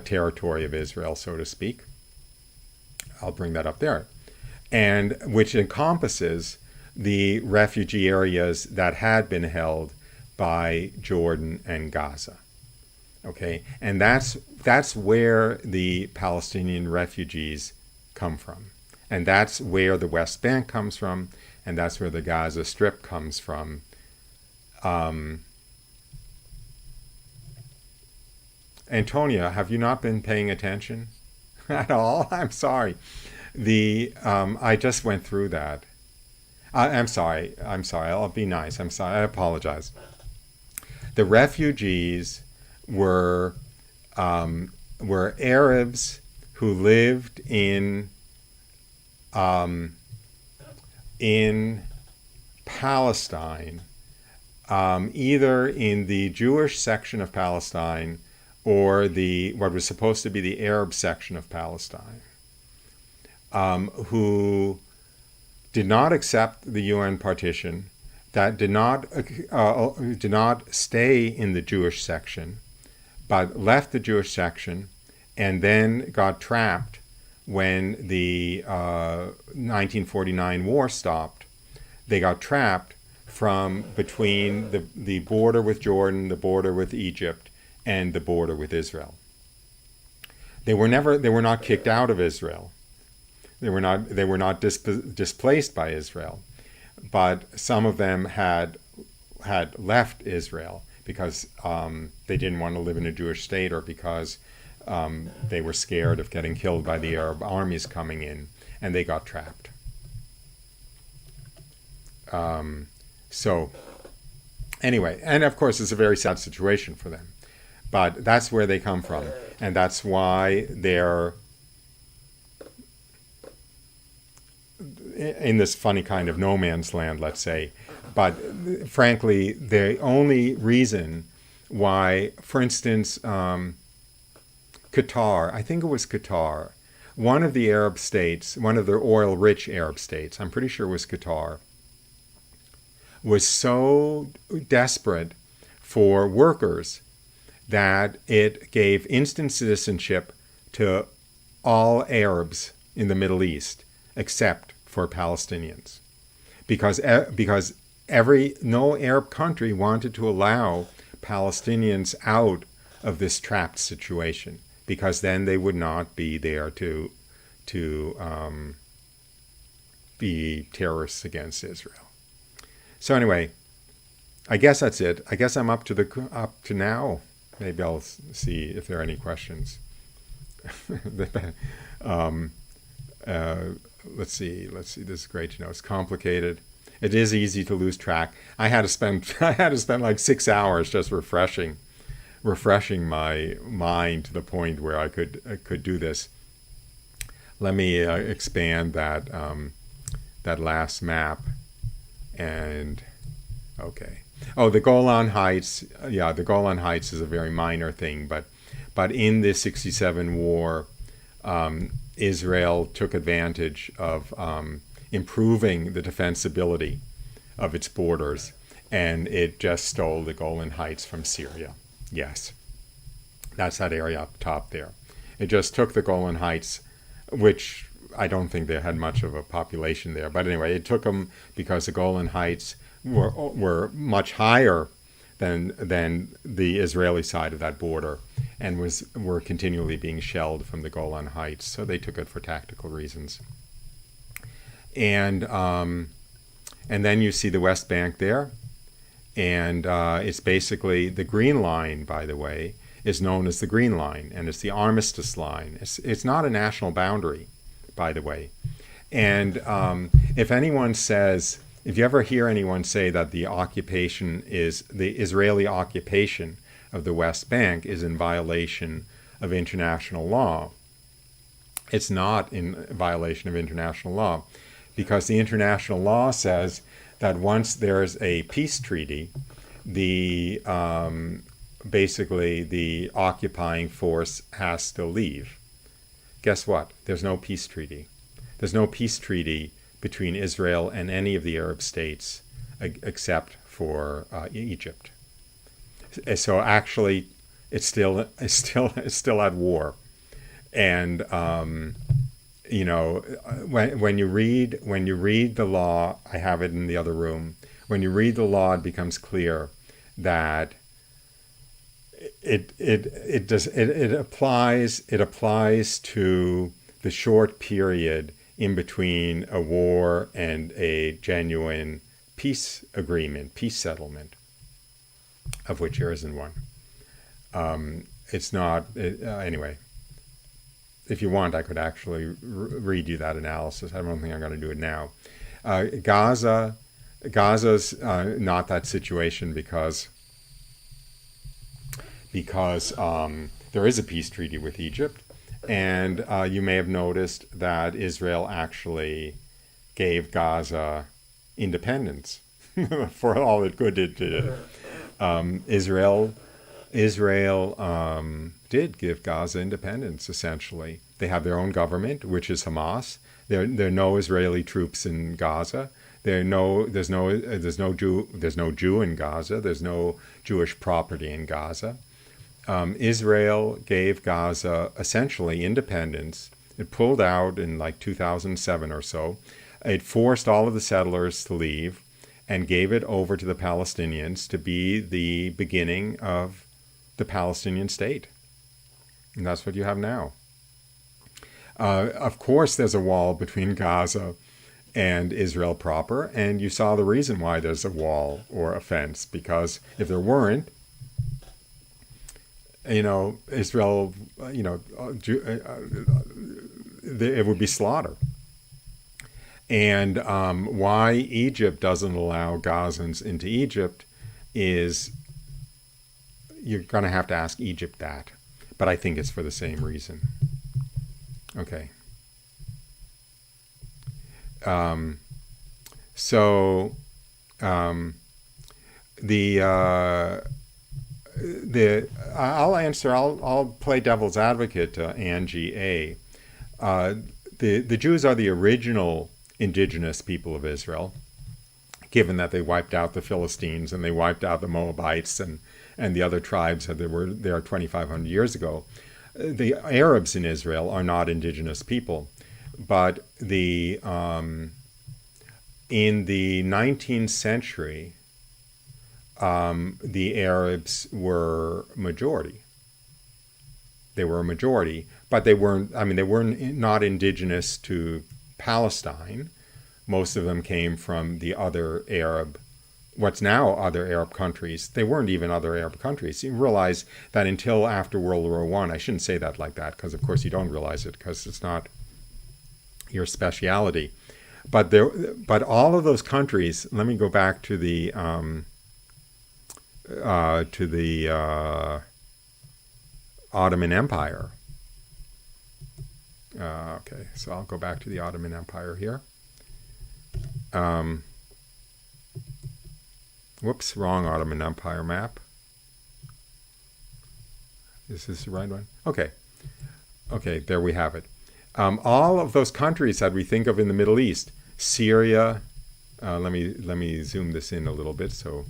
territory of Israel, so to speak. I'll bring that up there, and which encompasses the refugee areas that had been held by Jordan and Gaza. Okay, and that's where the Palestinian refugees come from, and that's where the West Bank comes from, and that's where the Gaza Strip comes from. Antonia, have you not been paying attention at all? I'm sorry. I just went through that. I'm sorry. I'll be nice. I'm sorry. I apologize. The refugees were Arabs who lived in Palestine, either in the Jewish section of Palestine or what was supposed to be the Arab section of Palestine, who did not accept the UN partition, that did not stay in the Jewish section, but left the Jewish section, and then got trapped when the 1949 war stopped. They got trapped from between the border with Jordan, the border with Egypt, and the border with Israel. They were not kicked out of Israel. They were not displaced by Israel, but some of them had left Israel because they didn't want to live in a Jewish state, or because they were scared of getting killed by the Arab armies coming in, and they got trapped. So anyway, and of course it's a very sad situation for them, but that's where they come from, and that's why they're in this funny kind of no man's land, let's say. But frankly, the only reason why, for instance, Qatar, I think it was Qatar, one of the Arab states, one of the oil-rich Arab states, I'm pretty sure it was Qatar, was so desperate for workers that it gave instant citizenship to all Arabs in the Middle East, except for Palestinians, because no Arab country wanted to allow Palestinians out of this trapped situation, because then they would not be there to be terrorists against Israel. So anyway, I guess that's it. I guess I'm up to now. Maybe I'll see if there are any questions. Let's see. This is great to know. It's complicated. It is easy to lose track. I had to spend like 6 hours just refreshing my mind to the point where I could do this. Let me expand that last map. And okay. Oh, the Golan Heights. Yeah, the Golan Heights is a very minor thing, but in the '67 war, Israel took advantage of improving the defensibility of its borders, and it just stole the Golan Heights from Syria. Yes, that's that area up top there. It just took the Golan Heights, which I don't think they had much of a population there. But anyway, it took them because the Golan Heights were much higher than the Israeli side of that border, and were continually being shelled from the Golan Heights. So they took it for tactical reasons. And then you see the West Bank there, and it's basically the Green Line. By the way, is known as the Green Line, and it's the Armistice Line. It's not a national boundary, by the way. And if you ever hear anyone say that the Israeli occupation of the West Bank is in violation of international law, it's not in violation of international law, because the international law says that once there's a peace treaty, basically the occupying force has to leave. Guess what? There's no peace treaty. There's no peace treaty between Israel and any of the Arab states except for Egypt. So actually, it's still at war, and when you read the law, I have it in the other room. When you read the law, it becomes clear that it applies to the short period in between a war and a genuine peace agreement, peace settlement, of which there isn't one. It's not anyway. If you want, I could actually read you that analysis. I don't think I'm going to do it now. Gaza's not that situation because there is a peace treaty with Egypt, and you may have noticed that Israel actually gave Gaza independence for all it could do. Israel did give Gaza independence, essentially. They have their own government, which is Hamas. There are no Israeli troops in Gaza. There's no Jew in Gaza. There's no Jewish property in Gaza. Israel gave Gaza essentially independence. It pulled out in like 2007 or so. It forced all of the settlers to leave and gave it over to the Palestinians to be the beginning of the Palestinian state. And that's what you have now. Of course, there's a wall between Gaza and Israel proper, and you saw the reason why there's a wall or a fence, because if there weren't, Israel, it would be slaughter. And why Egypt doesn't allow Gazans into Egypt is, you're going to have to ask Egypt that. But I think it's for the same reason. Okay. I'll play devil's advocate to Angie A. The Jews are the original indigenous people of Israel, given that they wiped out the Philistines and they wiped out the Moabites and the other tribes that were there 2,500 years ago. The Arabs in Israel are not indigenous people, but in the 19th century, the Arabs were majority. They were a majority, but they weren't not indigenous to Palestine. Most of them came from the other what's now other Arab countries. They weren't even other Arab countries. You realize that until after World War I, I shouldn't say that like that, because of course you don't realize it, because it's not your speciality. But all of those countries, let me go back to the Ottoman Empire. Okay, so I'll go back to the Ottoman Empire here. Whoops, wrong Ottoman Empire map. Is this the right one? Okay, there we have it. All of those countries that we think of in the Middle East, Syria. Let me zoom this in a little bit so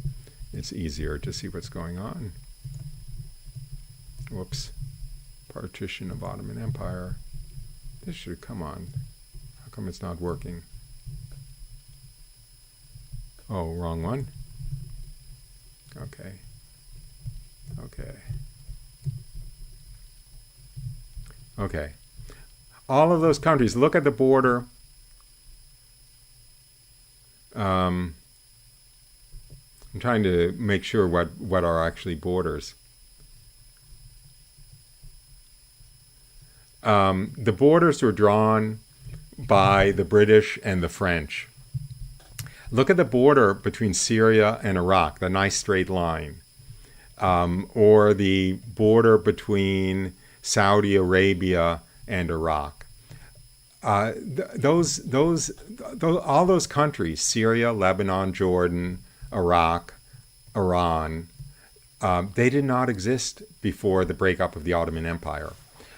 it's easier to see what's going on. Whoops, partition of Ottoman Empire. This should come on. How come it's not working? Oh, wrong one. Okay. All of those countries, look at the border. I'm trying to make sure what are actually borders. The borders were drawn by the British and the French. Look at the border between Syria and Iraq, the nice straight line. Or the border between Saudi Arabia and Iraq. All those countries, Syria, Lebanon, Jordan, Iraq, Iran, they did not exist before the breakup of the Ottoman Empire.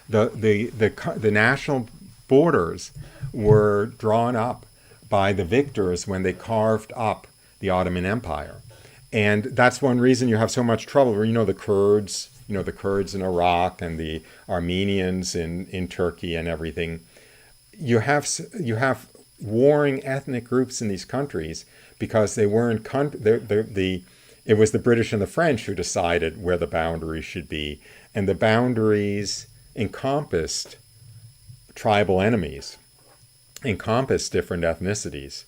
The national borders were drawn up by the victors when they carved up the Ottoman Empire. And that's one reason you have so much trouble. The Kurds, the Kurds in Iraq and the Armenians in Turkey and everything. You have warring ethnic groups in these countries because they weren't it was the British and the French who decided where the boundaries should be, and the boundaries encompassed tribal enemies, encompassed different ethnicities.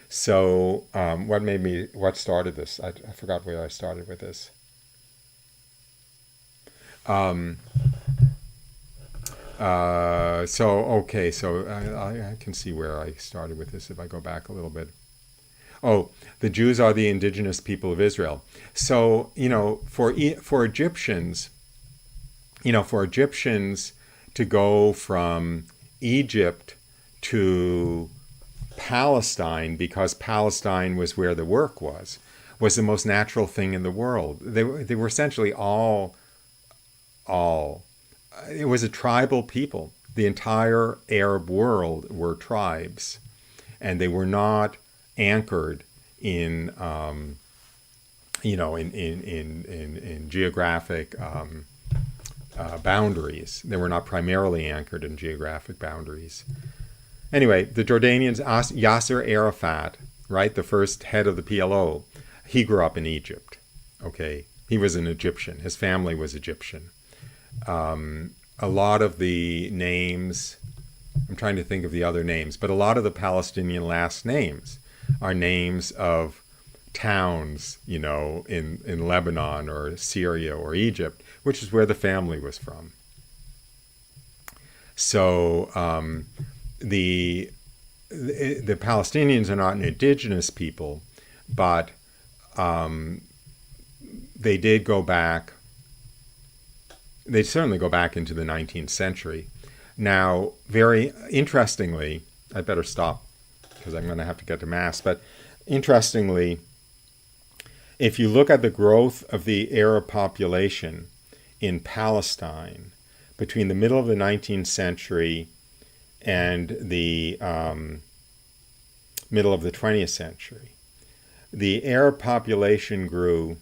So what started this? I forgot where I started with this. So I can see where I started with this if I go back a little bit. Oh, the Jews are the indigenous people of Israel. So, for Egyptians, to go from Egypt to Palestine, because Palestine was where the work was the most natural thing in the world. They were essentially all. It was a tribal people. The entire Arab world were tribes, and they were not anchored in geographic boundaries. They were not primarily anchored in geographic boundaries. Anyway, the Jordanians, Yasser Arafat, right, the first head of the PLO, he grew up in Egypt. Okay, he was an Egyptian. His family was Egyptian. A lot of the names, I'm trying to think of the other names, but a lot of the Palestinian last names are names of towns, in Lebanon or Syria or Egypt, which is where the family was from. So the Palestinians are not an indigenous people, but they did go back. They certainly go back into the 19th century. Now, very interestingly, I better stop because I'm going to have to get to Mass, but interestingly, if you look at the growth of the Arab population in Palestine between the middle of the 19th century and the middle of the 20th century, the Arab population grew,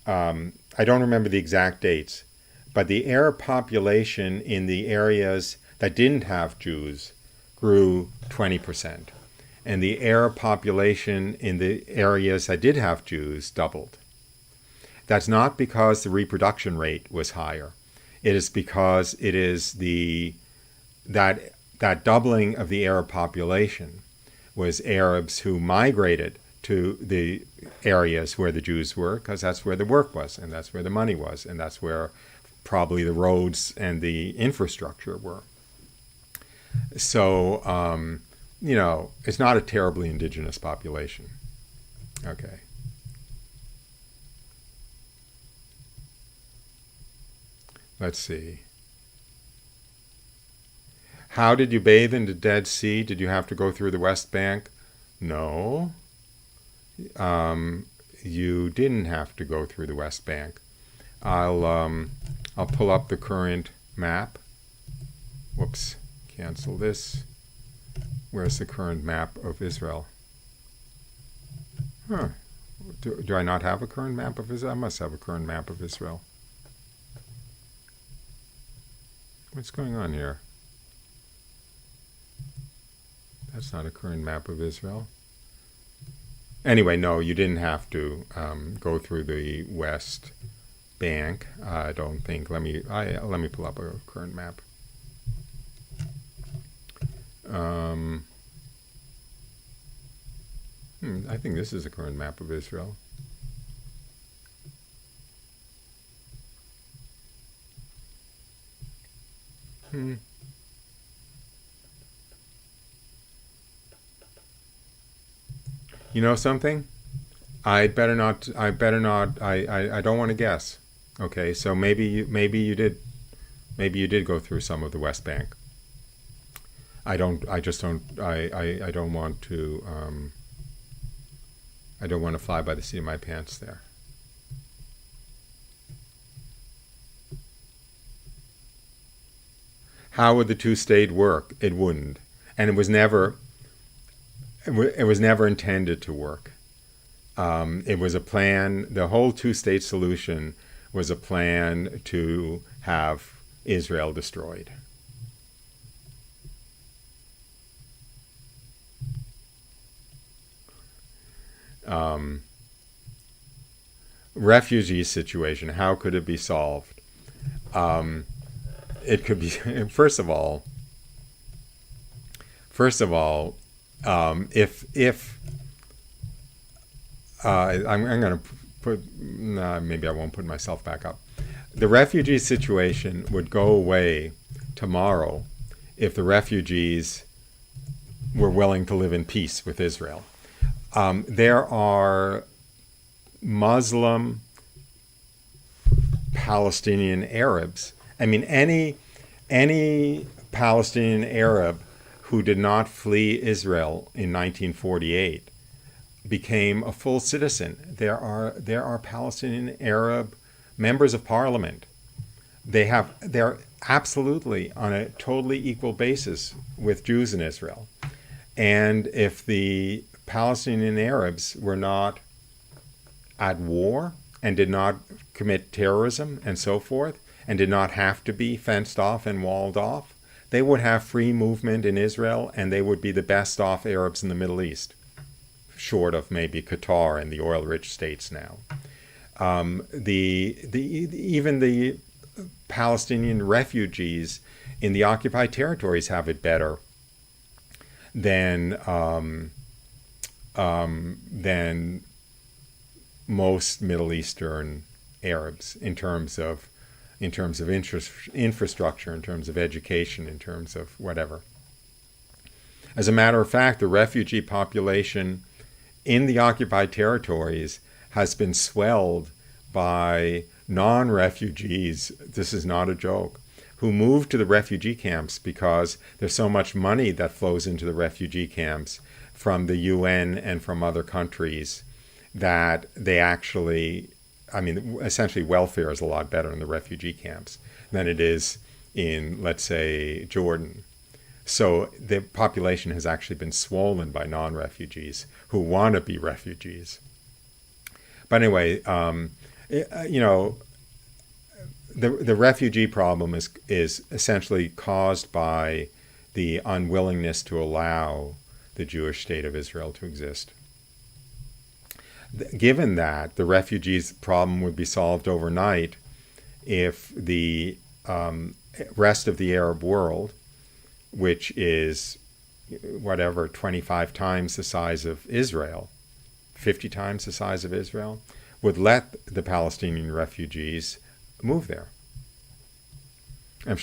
I don't remember the exact dates, but the Arab population in the areas that didn't have Jews grew 20%. And the Arab population in the areas that did have Jews doubled. That's not because the reproduction rate was higher. It is because it is that doubling of the Arab population was Arabs who migrated to the areas where the Jews were, because that's where the work was, and that's where the money was, and that's where probably the roads and the infrastructure were. So, it's not a terribly indigenous population. Okay. Let's see. How did you bathe in the Dead Sea? Did you have to go through the West Bank? No. You didn't have to go through the West Bank. I'll pull up the current map. Whoops, cancel this. Where's the current map of Israel? Do I not have a current map of Israel? I must have a current map of Israel. What's going on here? That's not a current map of Israel. Anyway, no, you didn't have to go through the West Bank. I don't think. Let me pull up a current map. I think this is a current map of Israel. You know something? I don't want to guess. Okay, so maybe you did go through some of the West Bank. I don't want to fly by the seat of my pants there. How would the two-state work? It wouldn't. And it was never, it was never intended to work. It was a plan. The whole two-state solution was a plan to have Israel destroyed. Refugee situation, how could it be solved? It could be, first of all, if I'm going to put, maybe I won't put myself back up. The refugee situation would go away tomorrow if the refugees were willing to live in peace with Israel. There are Muslim Palestinian Arabs. I mean, any Palestinian Arab who did not flee Israel in 1948 became a full citizen. There are Palestinian Arab members of parliament. They're absolutely on a totally equal basis with Jews in Israel. And if the Palestinian Arabs were not at war and did not commit terrorism and so forth, and did not have to be fenced off and walled off, they would have free movement in Israel, and they would be the best off Arabs in the Middle East, short of maybe Qatar and the oil-rich states now. Even the Palestinian refugees in the occupied territories have it better than most Middle Eastern Arabs in terms of infrastructure, in terms of education, in terms of whatever. As a matter of fact, the refugee population in the occupied territories has been swelled by non-refugees, this is not a joke, who move to the refugee camps because there's so much money that flows into the refugee camps from the UN and from other countries that they actually, I mean, essentially welfare is a lot better in the refugee camps than it is in, let's say, Jordan. So the population has actually been swollen by non-refugees who want to be refugees. But anyway, the refugee problem is essentially caused by the unwillingness to allow the Jewish state of Israel to exist. Given that, the refugees problem would be solved overnight if the rest of the Arab world, which is 25 times the size of Israel, 50 times the size of Israel, would let the Palestinian refugees move there. I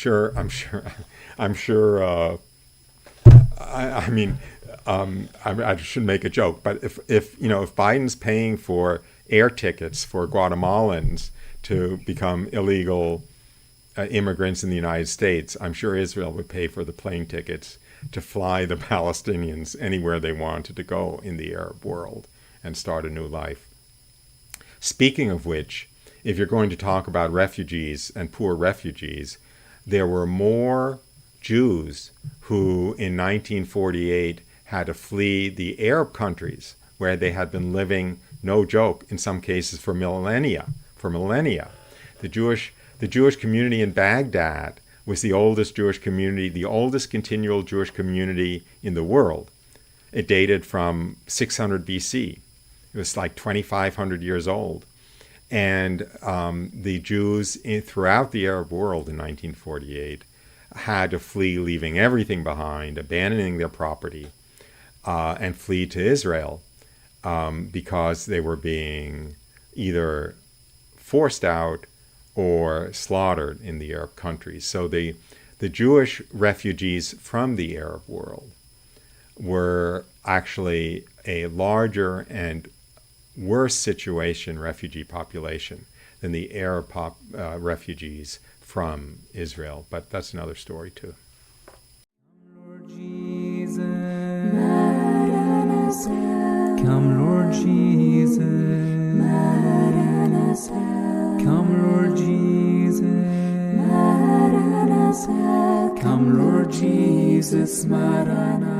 should make a joke, but if Biden's paying for air tickets for Guatemalans to become illegal immigrants in the United States, I'm sure Israel would pay for the plane tickets to fly the Palestinians anywhere they wanted to go in the Arab world and start a new life. Speaking of which, if you're going to talk about refugees and poor refugees, there were more Jews who in 1948 had to flee the Arab countries where they had been living, no joke, in some cases for millennia. The Jewish community in Baghdad was the oldest Jewish community, the oldest continual Jewish community in the world. It dated from 600 BC. It was like 2,500 years old. And the Jews throughout the Arab world in 1948 had to flee, leaving everything behind, abandoning their property, and flee to Israel because they were being either forced out or slaughtered in the Arab countries. So the Jewish refugees from the Arab world were actually a larger and worse situation refugee population than the Arab refugees from Israel. But that's another story too. Lord Jesus, come Lord Jesus, come Lord Jesus, come Lord Jesus, Maranatha.